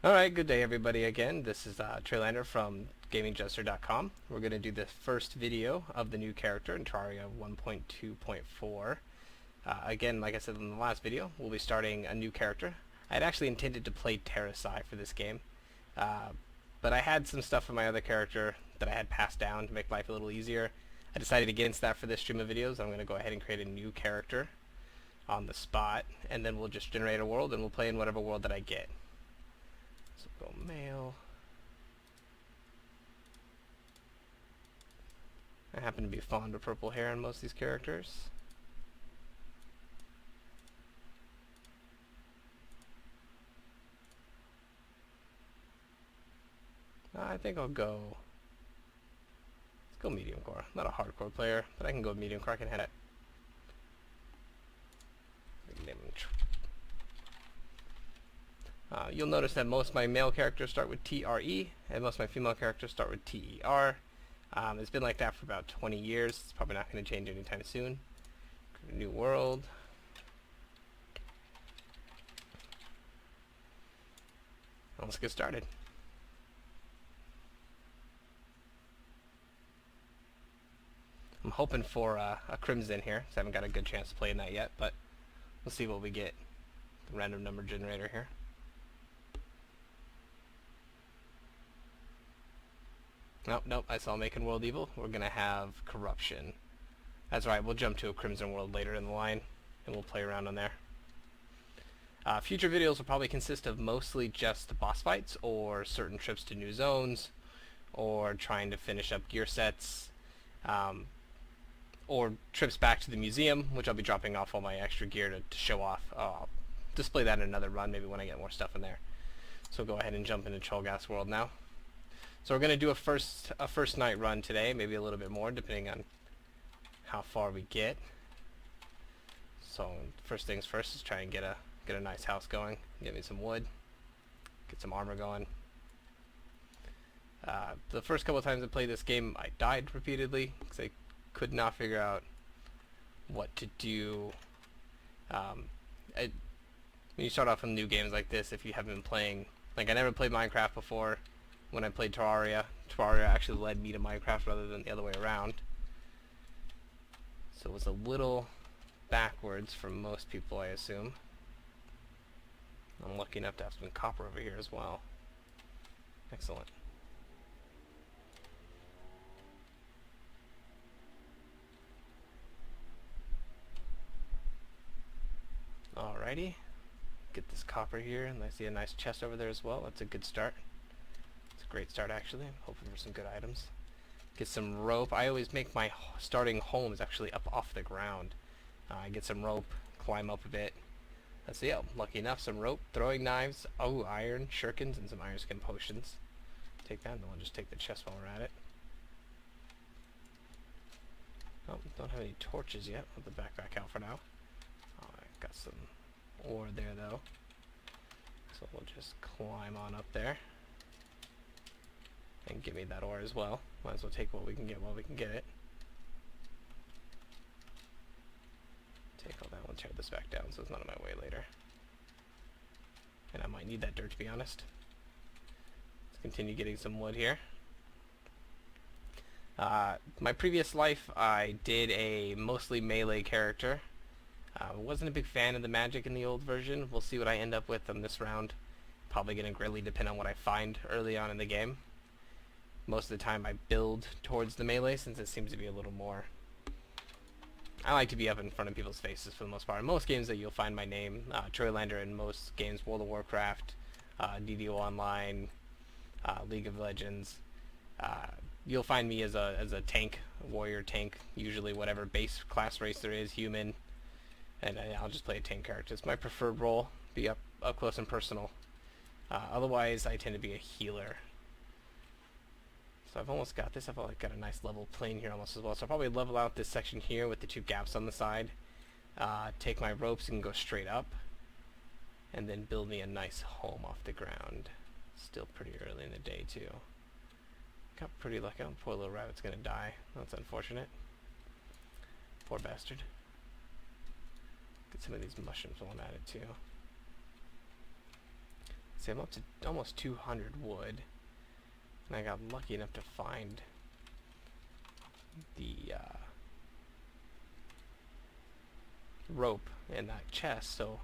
Alright, good day everybody again. This is Terraria from GamingJester.com. We're going to do the first video of the new character in Terraria 1.2.4. Again, like I said in the last video, we'll be starting a new character. I had actually intended to play Terraria for this game, but I had some stuff in my other character that I had passed down to make life a little easier. I decided against that for this stream of videos. I'm going to go ahead and create a new character on the spot, and then we'll just generate a world and we'll play in whatever world that I get. So go male. I happen to be fond of purple hair on most of these characters. I think I'll go. Let's go medium core. I'm not a hardcore player, but I can go medium core. I can head it. You'll notice that most of my male characters start with TRE, and most of my female characters start with TER. It's been like that for about 20 years. It's probably not going to change anytime soon. New world. Let's get started. I'm hoping for a crimson here, so I haven't got a good chance to play in that yet, but we'll see what we get. The random number generator here. Nope, I saw making world evil. We're going to have corruption. That's right, we'll jump to a crimson world later in the line, and we'll play around on there. Future videos will probably consist of mostly just boss fights, or certain trips to new zones, or trying to finish up gear sets, or trips back to the museum, which I'll be dropping off all my extra gear to show off. I'll display that in another run, maybe when I get more stuff in there. So we'll go ahead and jump into Trollgas world now. So we're going to do a first night run today, maybe a little bit more, depending on how far we get. So first things first is try and get a nice house going. Get me some wood, get some armor going. The first couple of times I played this game, I died repeatedly because I could not figure out what to do. When you start off in new games like this, if you haven't been playing, like I never played Minecraft before. When I played Terraria actually led me to Minecraft rather than the other way around. So it was a little backwards for most people, I assume. I'm lucky enough to have some copper over here as well. Excellent. Alrighty. Get this copper here, and I see a nice chest over there as well. That's a good start. Great start, actually. I'm hoping for some good items. Get some rope. I always make my starting homes actually up off the ground. I get some rope, climb up a bit. Let's see. Oh, lucky enough, some rope, throwing knives. Oh, iron shurikens and some iron skin potions. Take that, and then we'll just take the chest while we're at it. Oh, don't have any torches yet. Put the backpack out for now. Oh, I got some ore there though, so we'll just climb on up there. And give me that ore as well. Might as well take what we can get while we can get it. Take all that one, tear this back down so it's not in my way later. And I might need that dirt, to be honest. Let's continue getting some wood here. My previous life, I did a mostly melee character. Wasn't a big fan of the magic in the old version. We'll see what I end up with on this round. Probably going to greatly depend on what I find early on in the game. Most of the time I build towards the melee since it seems to be a little more... I like to be up in front of people's faces for the most part. In most games that you'll find my name, Troylander in most games, World of Warcraft, DDO Online, League of Legends. You'll find me as a tank, a warrior tank, usually whatever base class race there is, human, and I'll just play a tank character. It's my preferred role, be up close and personal. Otherwise I tend to be a healer. So I've almost got this. I've got a nice level plane here almost as well. So I'll probably level out this section here with the two gaps on the side. Take my ropes and go straight up. And then build me a nice home off the ground. Still pretty early in the day too. Got pretty lucky. Oh, poor little rabbit's gonna die. That's unfortunate. Poor bastard. Get some of these mushrooms while I'm at it too. See, I'm up to almost 200 wood, and I got lucky enough to find the rope in that chest, so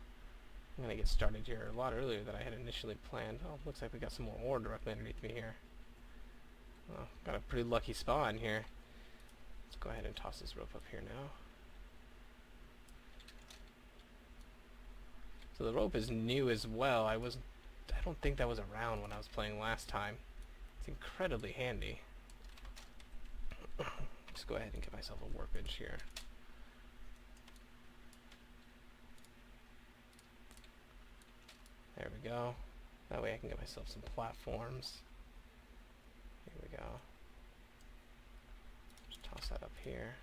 I'm gonna get started here a lot earlier than I had initially planned. Oh, looks like we got some more ore directly underneath me here. Oh, got a pretty lucky spawn here. Let's go ahead and toss this rope up here now. So the rope is new as well. I don't think that was around when I was playing last time. It's incredibly handy. Just go ahead and get myself a workbench here. There we go. That way I can get myself some platforms. Here we go. Just toss that up here.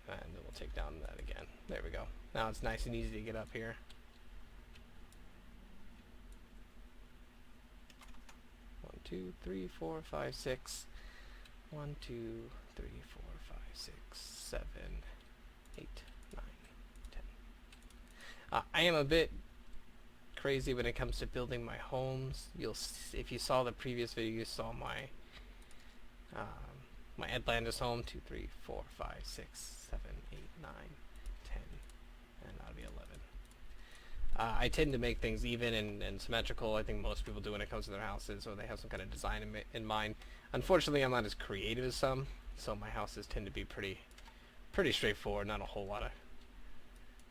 And then we'll take down that again. There we go. Now it's nice and easy to get up here. 1, 2, 3, 4, 5, 6. 1, 2, 3, 4, 5, 6, 7, 8, 9, 10. I am a bit crazy when it comes to building my homes. If you saw the previous video, you saw my my Atlantis home. 2, 3, 4, 5, 6, 7, 8, 9, 10, and that'll be 11. I tend to make things even and symmetrical. I think most people do when it comes to their houses, or they have some kind of design in mind. Unfortunately, I'm not as creative as some, so my houses tend to be pretty straightforward. Not a whole lot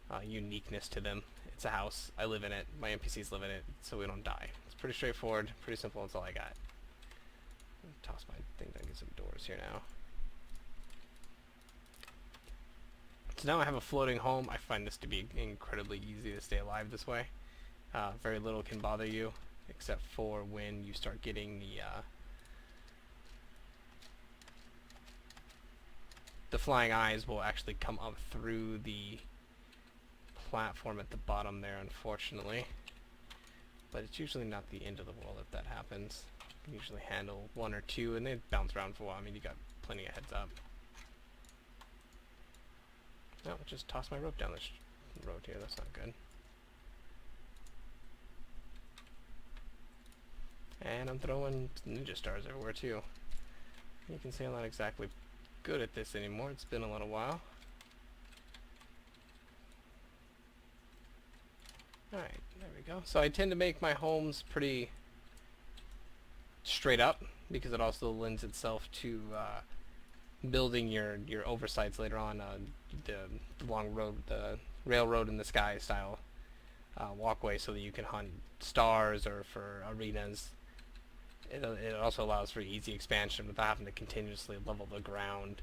of uniqueness to them. It's a house. I live in it. My NPCs live in it, so we don't die. It's pretty straightforward, pretty simple. That's all I got. Toss my thing down, get some doors here now. So now I have a floating home. I find this to be incredibly easy to stay alive this way. Very little can bother you, except for when you start getting the flying eyes will actually come up through the platform at the bottom there, unfortunately. But it's usually not the end of the world if that happens. You can usually handle 1 or 2, and they bounce around for a while. I mean, you got plenty of heads up. No, just toss my rope down this road here. That's not good. And I'm throwing ninja stars everywhere too. You can see I'm not exactly good at this anymore. It's been a little while. Alright, there we go. So I tend to make my homes pretty straight up, because it also lends itself to building your oversights later on, the long road, the railroad in the sky style walkway, so that you can hunt stars or for arenas. It also allows for easy expansion without having to continuously level the ground,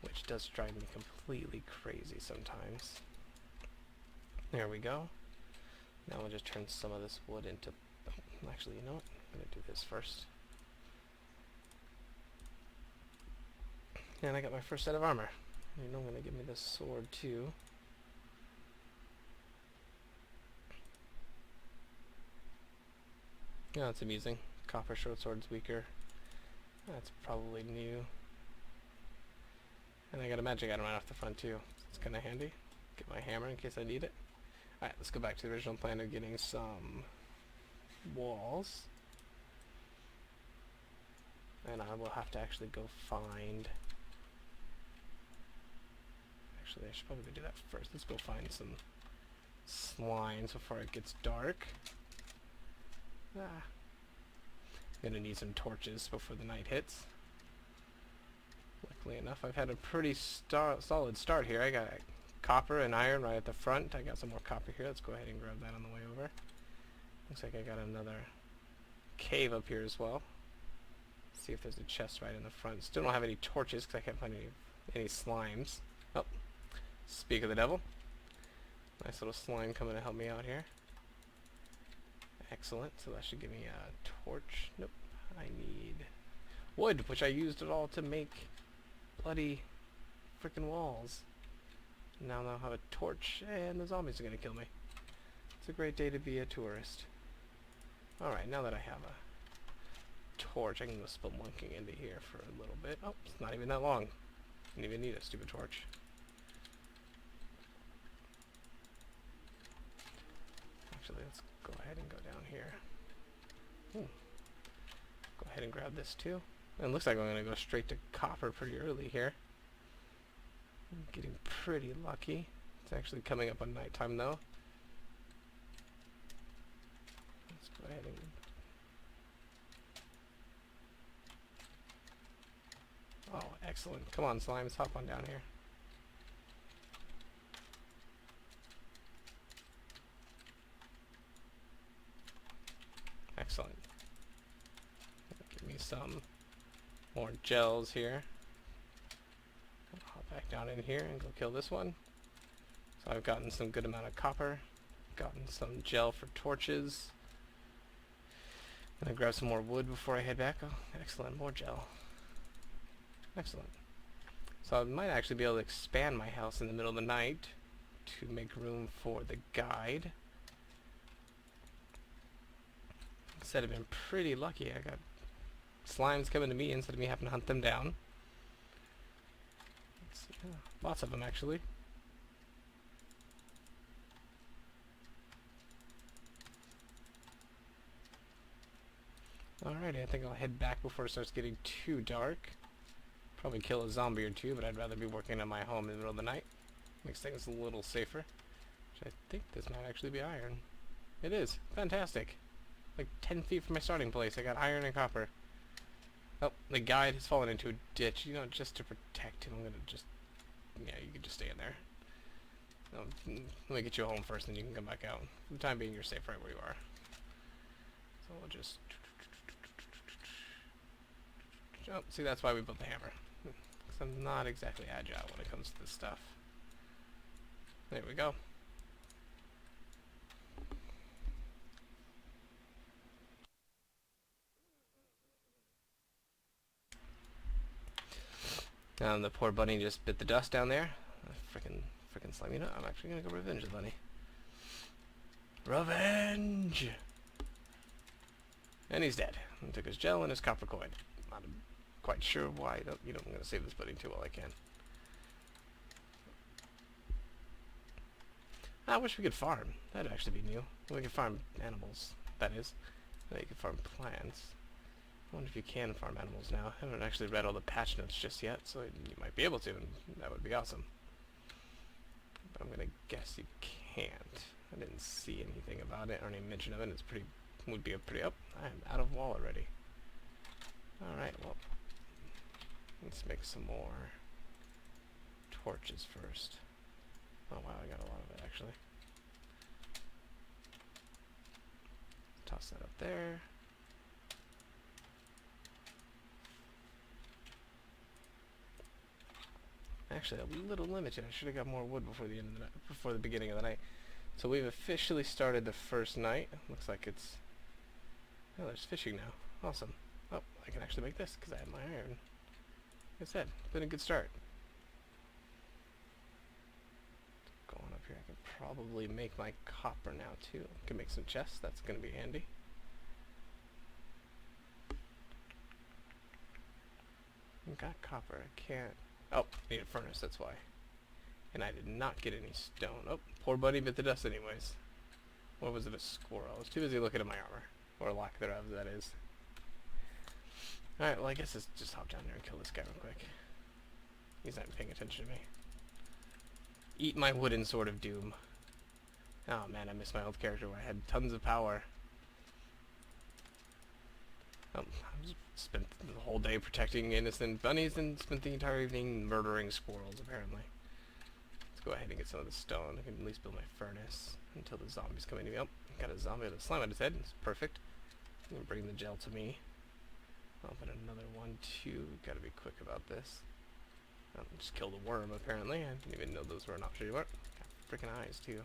which does drive me completely crazy sometimes. There we go. Now we'll just turn some of this wood into... Oh, actually, you know what? I'm going to do this first. And I got my first set of armor. You know, I'm going to give me this sword too. Yeah, that's amusing. Copper short sword's weaker. That's probably new. And I got a magic item right off the front too. It's kind of handy. Get my hammer in case I need it. Alright, let's go back to the original plan of getting some walls. And I will have to actually go find... Actually, I should probably do that first. Let's go find some slimes before it gets dark. I'm gonna need some torches before the night hits. Luckily enough, I've had a pretty solid start here. I got copper and iron right at the front. I got some more copper here. Let's go ahead and grab that on the way over. Looks like I got another cave up here as well. See if there's a chest right in the front. Still don't have any torches because I can't find any slimes. Oh, speak of the devil. Nice little slime coming to help me out here. Excellent. So that should give me a torch. Nope. I need wood, which I used it all to make bloody freaking walls. Now I'll have a torch, and the zombies are going to kill me. It's a great day to be a tourist. Alright, now that I have a torch, I can go spelunking into here for a little bit. Oh, it's not even that long. Didn't even need a stupid torch. Actually, let's go ahead and go down here. Ooh. Go ahead and grab this too. And it looks like I'm going to go straight to copper pretty early here. I'm getting pretty lucky. It's actually coming up on nighttime though. Let's go ahead and... Oh, excellent. Come on, slimes, hop on down here. Excellent. Give me some more gels here. I'll hop back down in here and go kill this one. So I've gotten some good amount of copper, gotten some gel for torches. Gonna grab some more wood before I head back. Oh, excellent, more gel. Excellent. So I might actually be able to expand my house in the middle of the night to make room for the guide. Instead of being pretty lucky, I got slimes coming to me instead of me having to hunt them down. Let's see, lots of them actually. Alrighty, I think I'll head back before it starts getting too dark. Probably kill a zombie or two, but I'd rather be working on my home in the middle of the night. Makes things a little safer. Which I think this might actually be iron. It is. Fantastic. Like 10 feet from my starting place, I got iron and copper. Oh, the guide has fallen into a ditch. You know, just to protect him, I'm gonna just... Yeah, you can just stay in there. No, let me get you home first, then you can come back out. For the time being, you're safe right where you are. So we'll just... Oh, see, that's why we built the hammer. Because I'm not exactly agile when it comes to this stuff. There we go. The poor bunny just bit the dust down there. Frickin' slime. You know, I'm actually gonna go revenge the bunny. Revenge! And he's dead. And took his gel and his copper coin. Not quite sure why. I'm gonna save this bunny too while I can. I wish we could farm. That'd actually be new. We could farm animals, that is. Now you can farm plants. I wonder if you can farm animals now. I haven't actually read all the patch notes just yet, so you might be able to, and that would be awesome. But I'm gonna guess you can't. I didn't see anything about it or any mention of it. It's pretty... would be a pretty... Oh, I'm out of wall already. Alright, well... let's make some more torches first. Oh wow, I got a lot of it actually. Toss that up there. Actually, a little limited. I should have got more wood before the end of the night, before the beginning of the night. So we've officially started the first night. Looks like it's... oh, there's fishing now. Awesome. Oh, I can actually make this because I have my iron. Like I said, it's been a good start. Going up here, I can probably make my copper now too. I can make some chests. That's going to be handy. I've got copper. I can't... oh, need a furnace, that's why. And I did not get any stone. Oh, poor buddy bit the dust anyways. Or was it a squirrel? I was too busy looking at my armor. Or lack thereof, that is. Alright, well I guess let's just hop down there and kill this guy real quick. He's not paying attention to me. Eat my wooden sword of doom. Oh man, I miss my old character where I had tons of power. I just spent the whole day protecting innocent bunnies and spent the entire evening murdering squirrels, apparently. Let's go ahead and get some of the stone. I can at least build my furnace until the zombies come in to me. Oh, got a zombie with a slime on his head. It's perfect. I'm going to bring the gel to me. I'll put another one, too. Gotta be quick about this. Just killed a worm, apparently. I didn't even know those were an option anymore. Got freaking eyes, too.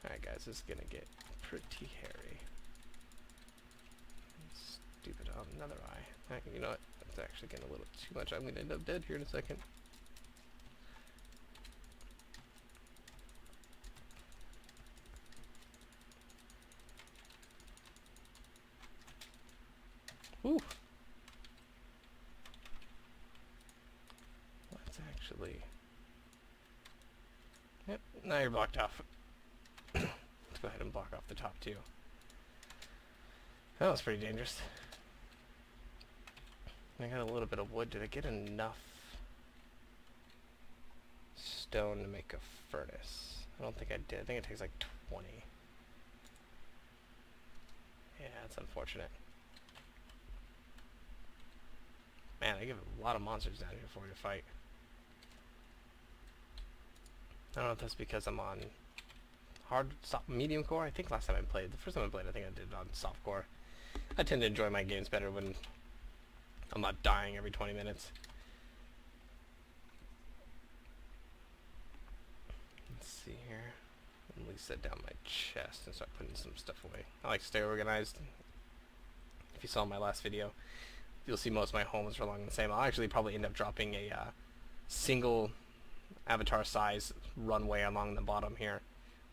Alright, guys, this is gonna get pretty hairy. Stupid, another eye. You know what? That's actually getting a little too much. I'm gonna end up dead here in a second. Whew. Let's actually... yep, now you're blocked off. go ahead and block off the top too. That was pretty dangerous. I got a little bit of wood. Did I get enough stone to make a furnace? I don't think I did. I think it takes like 20. Yeah, that's unfortunate. Man, I give a lot of monsters down here for me to fight. I don't know if that's because I'm on hard, soft, medium core. I think last time I played, the first time I played, I think I did it on soft core. I tend to enjoy my games better when I'm not dying every 20 minutes. Let's see here. At least set down my chest and start putting some stuff away. I like to stay organized. If you saw my last video, you'll see most of my homes are along the same. I'll actually probably end up dropping a single avatar size runway along the bottom here,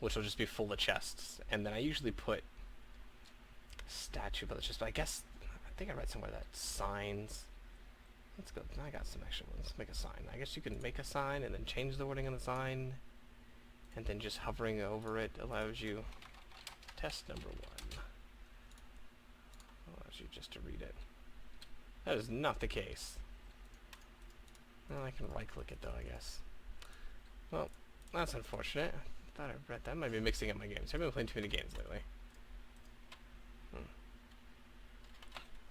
which will just be full of chests. And then I usually put statue villages, but I think I read somewhere that signs. Let's go. I got some extra ones. Make a sign. I guess you can make a sign and then change the wording on the sign, and then just hovering over it allows you. Test number 1 allows you just to read it. That is not the case. Well, I can right-click it though, I guess. Well, that's unfortunate. I thought I read that. I might be mixing up my games. I've been playing too many games lately.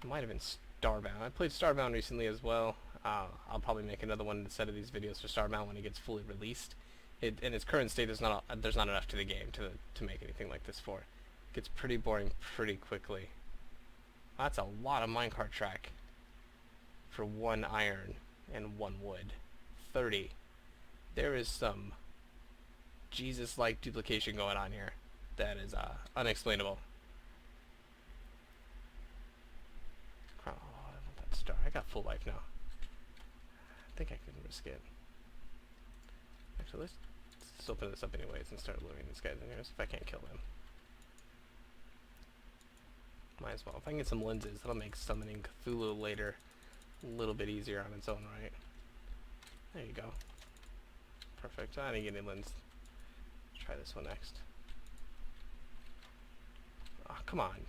It might have been Starbound. I played Starbound recently as well. I'll probably make another one instead of these videos for Starbound when it gets fully released. In its current state, there's not enough to the game to make anything like this for. It gets pretty boring pretty quickly. That's a lot of minecart track for 1 iron and 1 wood. 30. There is some Jesus-like duplication going on here that is unexplainable. Oh, I want that star. I got full life now. I think I can risk it. Actually, let's open this up anyways and start luring these guys in here. So if I can't kill them, might as well. If I can get some lenses, that'll make summoning Cthulhu later a little bit easier on its own right. There you go. Perfect. I didn't get any lens. Let's try this one next. Oh, come on.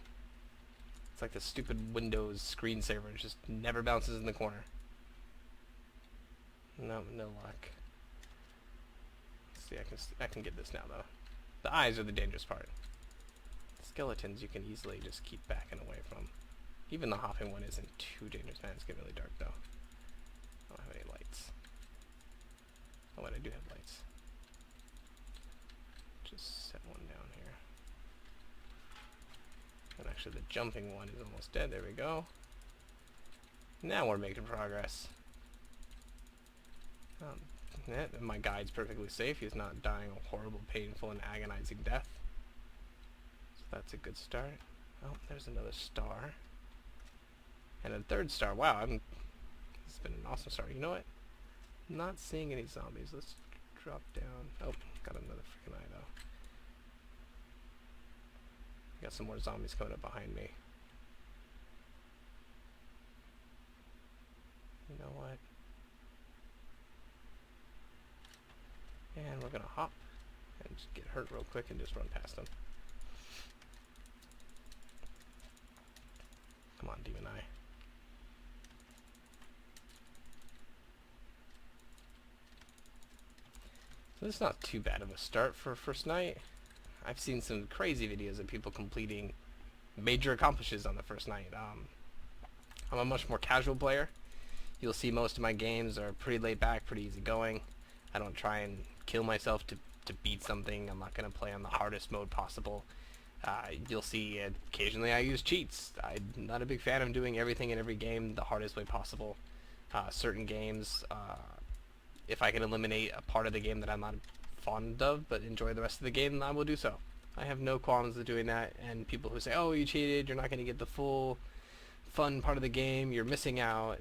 It's like the stupid Windows screensaver. It just never bounces in the corner. No luck. Let's see, I can get this now though. The eyes are the dangerous part. Skeletons you can easily just keep backing away from. Even the hopping one isn't too dangerous. Man, it's getting really dark though. I don't have any lights. Oh wait, I do have lights. Just set one down here. And actually the jumping one is almost dead. There we go. Now we're making progress. My guide's perfectly safe. He's not dying a horrible, painful, and agonizing death. So that's a good start. Oh, there's another star. And a 3rd star. Wow, this has been an awesome start. You know what? I'm not seeing any zombies. Let's drop down. Oh, got another freaking eye though. Got some more zombies coming up behind me. You know what? And we're gonna hop and just get hurt real quick and just run past them. Come on, Demon Eye. So this is not too bad of a start for a first night. I've seen some crazy videos of people completing major accomplishes on the first night. I'm a much more casual player. You'll see most of my games are pretty laid back, pretty easy going. I don't try and kill myself to beat something. I'm not going to play on the hardest mode possible. You'll see occasionally I use cheats. I'm not a big fan of doing everything in every game the hardest way possible. Certain games, if I can eliminate a part of the game that I'm not fond of but enjoy the rest of the game, I will do so. I have no qualms with doing that, and people who say, oh, you cheated, you're not going to get the full fun part of the game, you're missing out.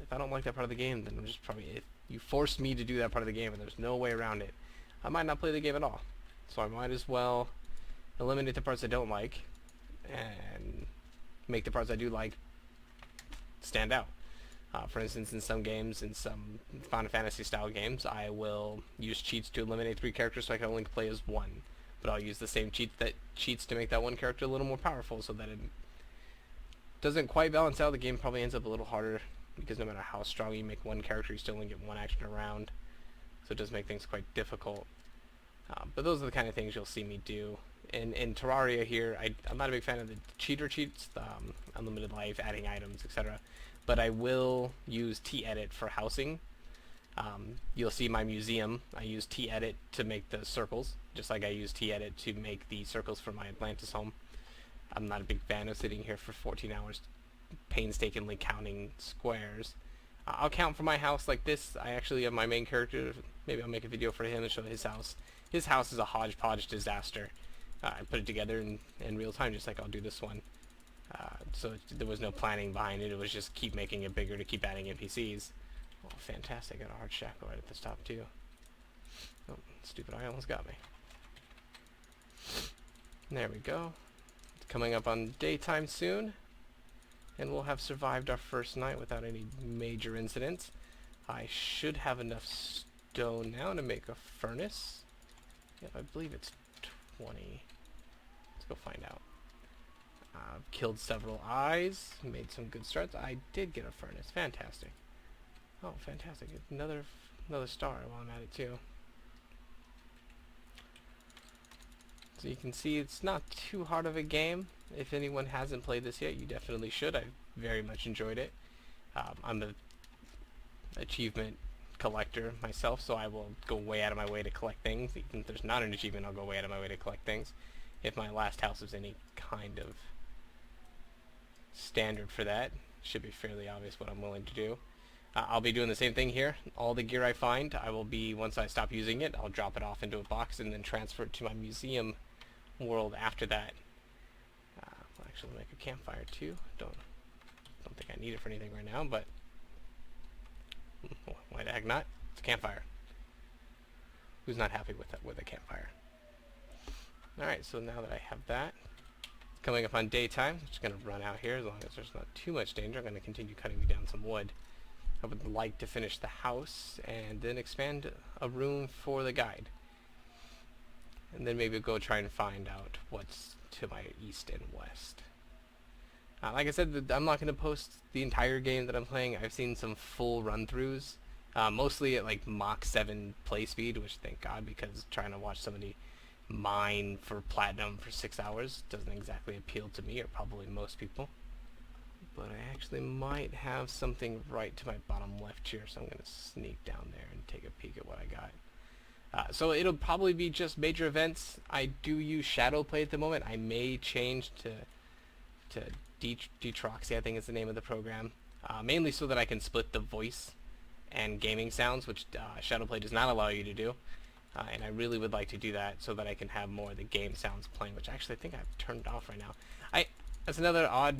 If I don't like that part of the game, then I'm just probably, if you forced me to do that part of the game and there's no way around it, I might not play the game at all. So I might as well eliminate the parts I don't like and make the parts I do like stand out. For instance, in some games, in some Final Fantasy style games, I will use cheats to eliminate 3 characters so I can only play as 1. but I'll use the same cheats to make that one character a little more powerful, so that it doesn't quite balance out. The game probably ends up a little harder because no matter how strong you make one character, you still only get one action around, so it does make things quite difficult. But those are the kind of things you'll see me do. In Terraria here, I'm not a big fan of the cheats, unlimited life, adding items, etc. But I will use T-edit for housing. You'll see my museum. I use T-edit to make the circles, just like I use T-edit to make the circles for my Atlantis home. I'm not a big fan of sitting here for 14 hours painstakingly counting squares. I'll count for my house like this. I actually have my main character. Maybe I'll make a video for him and show his house. His house is a hodgepodge disaster. I put it together in real time, just like I'll do this one. So there was no planning behind it. It was just keep making it bigger to keep adding NPCs. Oh, fantastic. Got a hard shackle right at the top, too. Oh, stupid eye almost got me. There we go. It's coming up on daytime soon. And we'll have survived our first night without any major incidents. I should have enough stone now to make a furnace. Yep, I believe it's 20. Let's go find out. I've killed several eyes, made some good starts. I did get a furnace. Fantastic. Oh, fantastic. Another star while I'm at it, too. So you can see it's not too hard of a game. If anyone hasn't played this yet, you definitely should. I very much enjoyed it. I'm an achievement collector myself, so I will go way out of my way to collect things. Even if there's not an achievement, I'll go way out of my way to collect things. If my last house is any kind of standard for that, should be fairly obvious what I'm willing to do. I'll be doing the same thing here. All the gear I find, I will be, once I stop using it, I'll drop it off into a box and then transfer it to my museum world after that. I'll actually make a campfire too. Don't think I need it for anything right now, but why the heck not? It's a campfire. Who's not happy with a campfire? Alright, so now that I have that, coming up on daytime, I'm just going to run out here as long as there's not too much danger. I'm going to continue cutting me down some wood. I would like to finish the house and then expand a room for the guide. And then maybe go try and find out what's to my east and west. Like I said, I'm not going to post the entire game that I'm playing. I've seen some full run-throughs, mostly at like Mach 7 play speed, which thank God, because trying to watch somebody mine for platinum for 6 hours doesn't exactly appeal to me, or probably most people. But I actually might have something right to my bottom left here, so I'm going to sneak down there and take a peek at what I got. So it'll probably be just major events. I do use shadow play at the moment. I may change to Detroxy, I think is the name of the program, mainly so that I can split the voice and gaming sounds, which Shadowplay does not allow you to do. And I really would like to do that so that I can have more of the game sounds playing, which actually I think I've turned off right now. That's another odd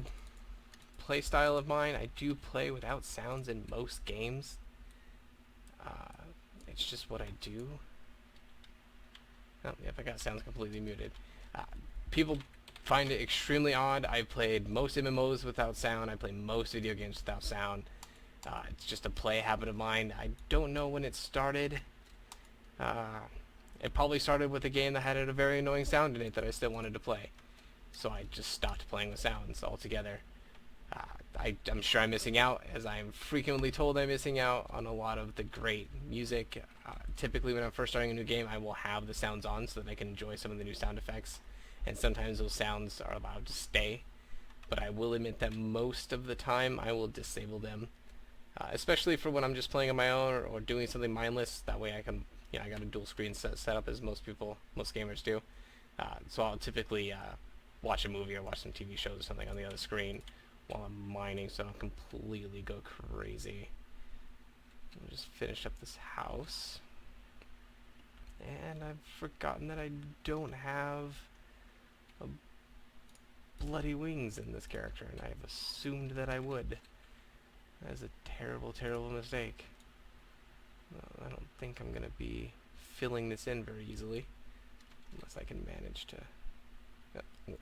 play style of mine. I do play without sounds in most games. It's just what I do. Oh, yep, I got sounds completely muted. People find it extremely odd. I've played most MMOs without sound. I play most video games without sound. It's just a play habit of mine. I don't know when it started. It probably started with a game that had a very annoying sound in it that I still wanted to play. So I just stopped playing with sounds altogether. I'm sure I'm missing out, as I'm frequently told I'm missing out on a lot of the great music. Typically when I'm first starting a new game, I will have the sounds on so that I can enjoy some of the new sound effects. And sometimes those sounds are allowed to stay. But I will admit that most of the time I will disable them. Especially for when I'm just playing on my own or doing something mindless. That way I can, I got a dual screen set up as most gamers do. So I'll typically watch a movie or watch some TV shows or something on the other screen while I'm mining, so I don't completely go crazy. I'll just finish up this house. And I've forgotten that I don't have bloody wings in this character, and I've assumed that I would. That is a terrible, terrible mistake. I don't think I'm going to be filling this in very easily, unless I can manage to...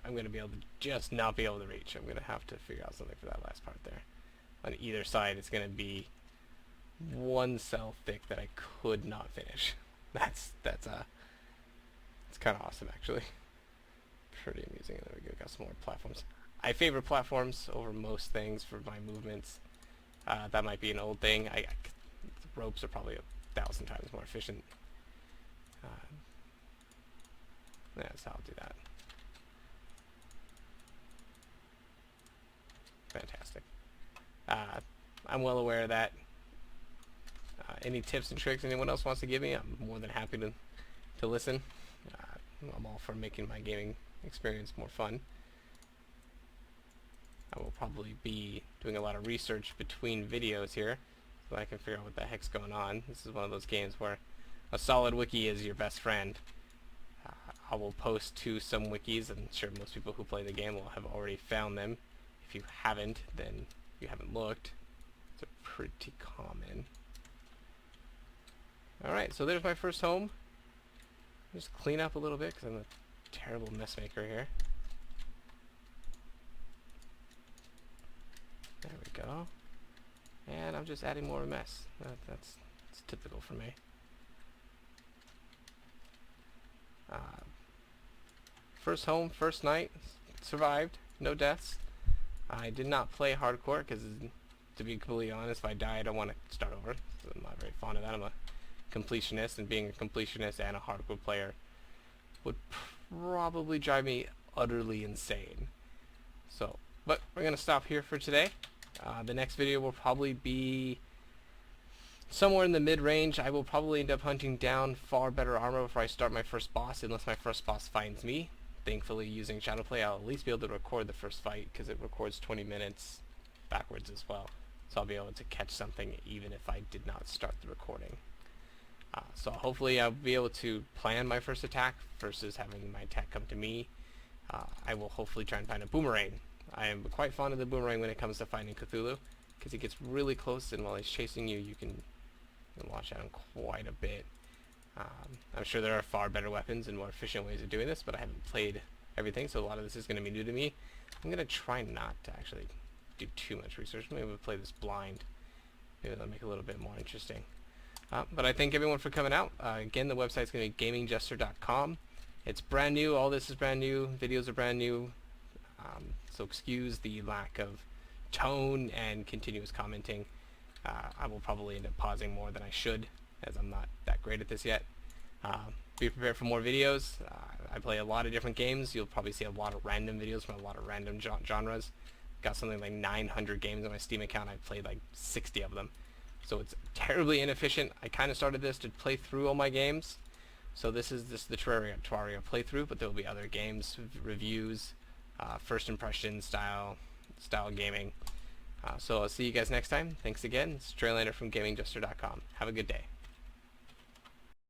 I'm going to be able to just not be able to reach. I'm going to have to figure out something for that last part there. On either side, it's going to be one cell thick that I could not finish. That's It's kind of awesome, actually. Pretty amusing. There we go. Got some more platforms. I favor platforms over most things for my movements. That might be an old thing. Ropes are probably 1,000 times more efficient. Yeah, so I'll do that. Fantastic. I'm well aware of that. Any tips and tricks anyone else wants to give me, I'm more than happy to listen. I'm all for making my gaming experience more fun. I will probably be doing a lot of research between videos here so I can figure out what the heck's going on. This is one of those games where a solid wiki is your best friend. I will post to some wikis. I'm sure most people who play the game will have already found them. If you haven't, then you haven't looked. It's pretty common. Alright, so there's my first home. Just clean up a little bit because I'm a terrible mess maker here. There we go. And I'm just adding more mess. That's typical for me. First home, first night, survived, no deaths. I did not play hardcore because, to be completely honest, if I die I don't want to start over. So I'm not very fond of that. I'm a completionist, and being a completionist and a hardcore player would probably drive me utterly insane. So, but we're going to stop here for today. The next video will probably be somewhere in the mid-range. I will probably end up hunting down far better armor before I start my first boss, unless my first boss finds me. Thankfully, using Shadowplay, I'll at least be able to record the first fight, because it records 20 minutes backwards as well. So I'll be able to catch something even if I did not start the recording. So hopefully I'll be able to plan my first attack versus having my attack come to me. I will hopefully try and find a boomerang. I am quite fond of the boomerang when it comes to fighting Cthulhu, because he gets really close, and while he's chasing you, you can launch at him quite a bit. I'm sure there are far better weapons and more efficient ways of doing this, but I haven't played everything, so a lot of this is going to be new to me. I'm going to try not to actually do too much research. Maybe we'll play this blind. Maybe that'll make it a little bit more interesting. But I thank everyone for coming out. Again, the website's going to be gamingjester.com. It's brand new. All this is brand new. Videos are brand new. So excuse the lack of tone and continuous commenting. I will probably end up pausing more than I should, as I'm not that great at this yet. Be prepared for more videos. I play a lot of different games. You'll probably see a lot of random videos from a lot of random genres. Got something like 900 games on my Steam account. I've played like 60 of them. So it's terribly inefficient. I kind of started this to play through all my games. So this is the Terraria playthrough, but there will be other games, reviews, first impression style gaming. So I'll see you guys next time. Thanks again. It's Trailander from gamingjester.com. Have a good day.